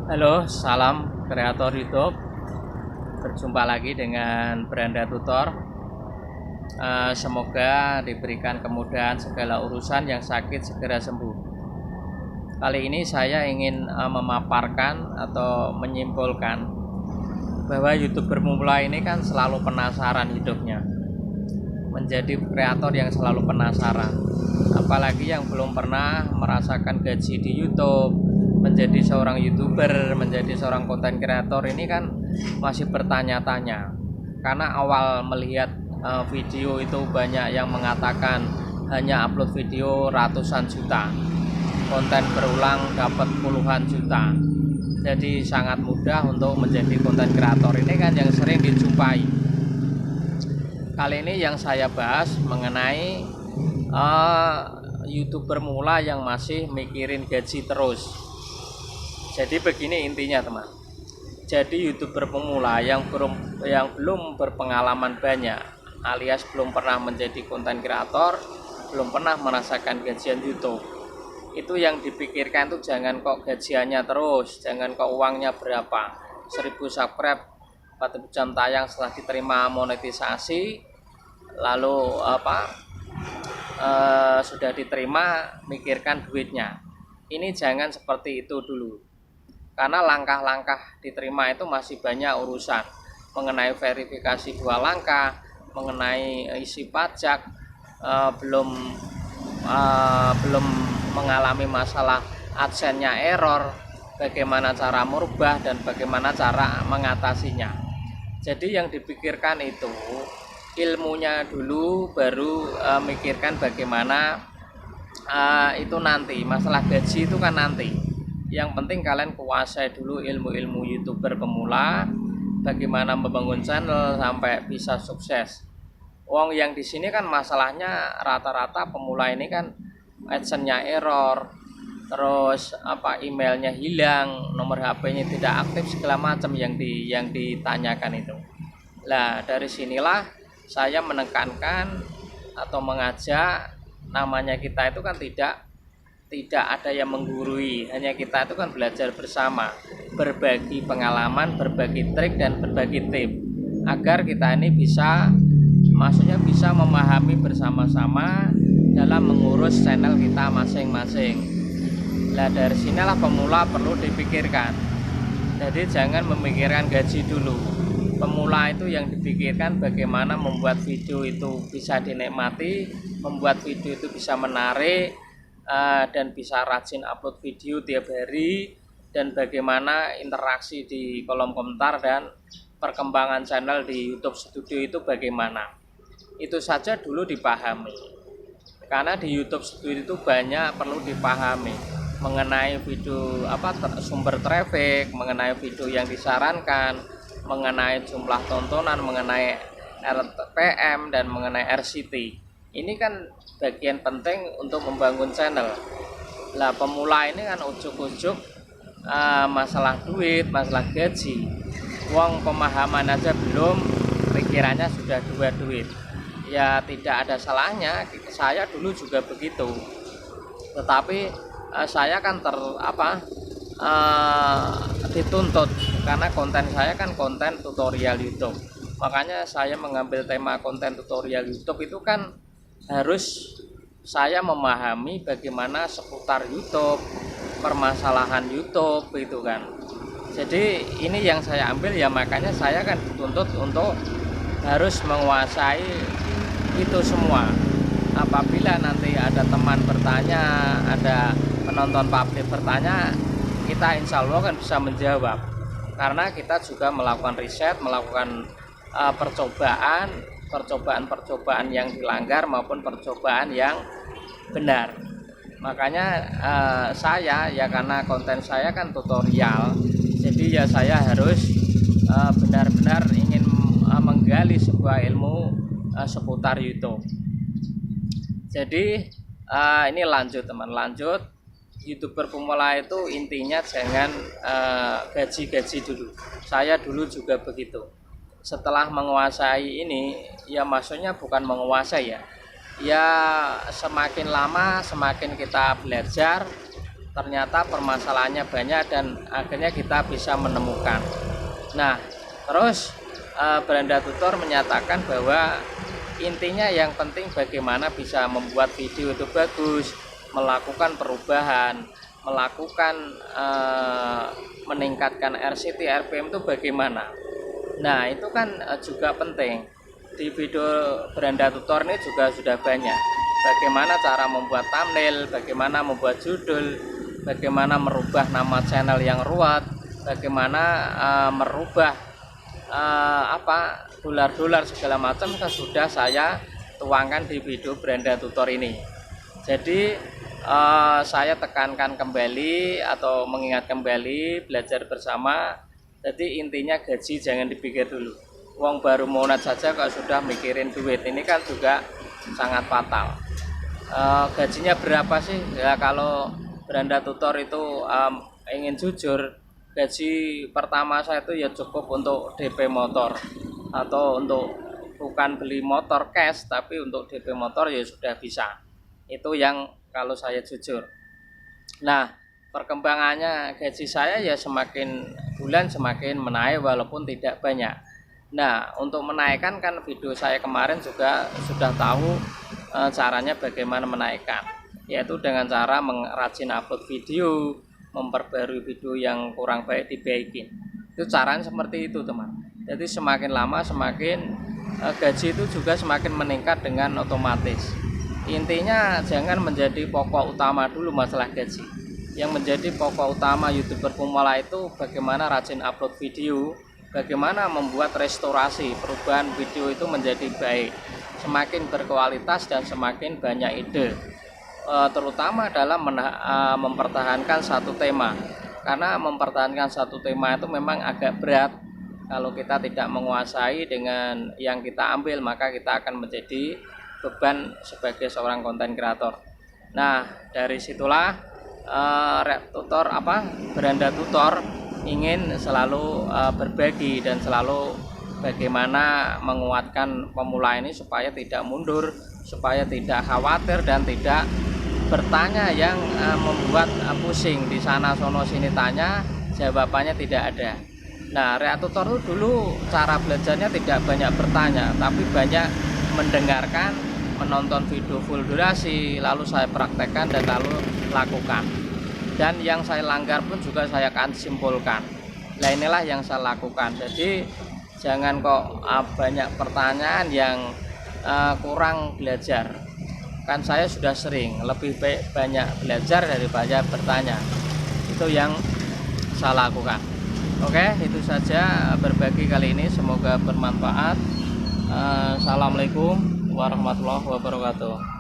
Halo, salam kreator YouTube. Berjumpa lagi dengan Branda Tutor. Semoga diberikan kemudahan segala urusan, yang sakit segera sembuh. Kali ini saya ingin memaparkan atau menyimpulkan bahwa YouTuber pemula ini kan selalu penasaran hidupnya. Menjadi kreator yang selalu penasaran. Apalagi yang belum pernah merasakan gaji di YouTube, menjadi seorang YouTuber, menjadi seorang konten kreator ini kan masih bertanya-tanya. Karena awal melihat video itu banyak yang mengatakan hanya upload video ratusan juta, konten berulang dapat puluhan juta. Jadi sangat mudah untuk menjadi konten kreator ini kan yang sering dijumpai. Kali ini yang saya bahas mengenai YouTuber mula yang masih mikirin gaji terus. Jadi begini intinya teman. Jadi YouTuber pemula yang belum berpengalaman banyak, alias belum pernah menjadi konten kreator, belum pernah merasakan gajian YouTube. Itu yang dipikirkan tuh jangan kok gajiannya terus, jangan kok uangnya berapa. 1000 subscribe 40 jam tayang setelah diterima monetisasi, lalu sudah diterima mikirkan duitnya. Ini jangan seperti itu dulu, karena langkah-langkah diterima itu masih banyak urusan mengenai verifikasi 2 langkah, mengenai isi pajak, belum mengalami masalah AdSense-nya error, bagaimana cara merubah dan bagaimana cara mengatasinya. Jadi yang dipikirkan itu ilmunya dulu, baru mikirkan bagaimana itu nanti. Masalah gaji itu kan nanti. Yang penting kalian kuasai dulu ilmu-ilmu YouTuber pemula, bagaimana membangun channel sampai bisa sukses. Wong yang di sini kan masalahnya rata-rata pemula ini kan AdSense-nya error, terus emailnya hilang, nomor HP-nya tidak aktif, segala macam yang ditanyakan itu. Nah, dari sinilah saya menekankan atau mengajak, namanya kita itu kan tidak ada yang menggurui, hanya kita itu kan belajar bersama, berbagi pengalaman, berbagi trik dan berbagi tip, agar kita ini bisa memahami bersama-sama dalam mengurus channel kita masing-masing. Nah, dari sinilah pemula perlu dipikirkan. Jadi jangan memikirkan gaji dulu. Pemula itu yang dipikirkan bagaimana membuat video itu bisa dinikmati, membuat video itu bisa menarik, dan bisa rajin upload video tiap hari, dan bagaimana interaksi di kolom komentar dan perkembangan channel di YouTube Studio itu bagaimana. Itu saja dulu dipahami, karena di YouTube Studio itu banyak perlu dipahami mengenai video sumber traffic, mengenai video yang disarankan, mengenai jumlah tontonan, mengenai RPM dan mengenai RCT. Ini kan bagian penting untuk membangun channel. Lah pemula ini kan ujuk-ujuk masalah duit, masalah gaji. Wong pemahaman aja belum, pikirannya sudah dua duit. Ya tidak ada salahnya, saya dulu juga begitu. Tetapi saya kan dituntut, karena konten saya kan konten tutorial YouTube. Makanya saya mengambil tema konten tutorial YouTube itu kan harus saya memahami bagaimana seputar YouTube, permasalahan YouTube itu kan. Jadi ini yang saya ambil, ya makanya saya kan dituntut untuk harus menguasai itu semua. Apabila nanti ada teman bertanya, ada penonton publik bertanya, kita insya Allah kan bisa menjawab, karena kita juga melakukan riset, melakukan percobaan yang dilanggar maupun percobaan yang benar. Makanya saya ya, karena konten saya kan tutorial, jadi ya saya harus benar-benar ingin menggali sebuah ilmu seputar YouTube. Jadi ini lanjut teman, lanjut. YouTuber pemula itu intinya jangan gaji-gaji dulu. Saya dulu juga begitu. Setelah menguasai ini, ya maksudnya bukan menguasai ya. Ya semakin lama semakin kita belajar, ternyata permasalahannya banyak dan akhirnya kita bisa menemukan. Nah, terus Beranda Tutor menyatakan bahwa intinya yang penting bagaimana bisa membuat video itu bagus, melakukan perubahan, melakukan meningkatkan RCT, RPM itu bagaimana. Nah, itu kan juga penting. Di video Beranda Tutor ini juga sudah banyak. Bagaimana cara membuat thumbnail, bagaimana membuat judul, bagaimana merubah nama channel yang ruwet, bagaimana merubah dolar-dolar segala macam kan sudah saya tuangkan di video Beranda Tutor ini. Jadi saya tekankan kembali atau mengingat kembali belajar bersama. Jadi intinya gaji jangan dipikir dulu. Wong baru monat saja kalau sudah mikirin duit, ini kan juga sangat fatal. Gajinya berapa sih? Ya kalau Beranda Tutor itu ingin jujur, gaji pertama saya itu ya cukup untuk DP motor, atau untuk bukan beli motor cash tapi untuk DP motor ya sudah bisa. Itu yang kalau saya jujur. Nah, perkembangannya gaji saya ya semakin bulan semakin menaik walaupun tidak banyak. Nah, untuk menaikkan kan video saya kemarin juga sudah tahu caranya bagaimana menaikkan, yaitu dengan cara rajin upload video, memperbarui video yang kurang baik dibaikin. Itu caranya seperti itu, teman. Jadi semakin lama semakin gaji itu juga semakin meningkat dengan otomatis. Intinya jangan menjadi pokok utama dulu masalah gaji. Yang menjadi pokok utama YouTuber pemula itu bagaimana rajin upload video, bagaimana membuat restorasi, perubahan video itu menjadi baik, semakin berkualitas dan semakin banyak ide, terutama dalam mempertahankan satu tema. Karena mempertahankan satu tema itu memang agak berat. Kalau kita tidak menguasai dengan yang kita ambil, maka kita akan menjadi beban sebagai seorang konten kreator. Nah, dari situlah Beranda Tutor ingin selalu berbagi dan selalu bagaimana menguatkan pemula ini supaya tidak mundur, supaya tidak khawatir dan tidak bertanya yang membuat pusing, di sana sono sini tanya, jawabannya tidak ada. Nah, Tutor itu dulu cara belajarnya tidak banyak bertanya, tapi banyak mendengarkan, menonton video full durasi, lalu saya praktekkan dan lalu lakukan. Dan yang saya langgar pun juga saya akan simpulkan. Nah, inilah yang saya lakukan. Jadi jangan kok banyak pertanyaan yang kurang belajar. Kan saya sudah sering, lebih baik banyak belajar daripada bertanya. Itu yang saya lakukan. Oke, itu saja berbagi kali ini, semoga bermanfaat. Assalamualaikum warahmatullahi wabarakatuh.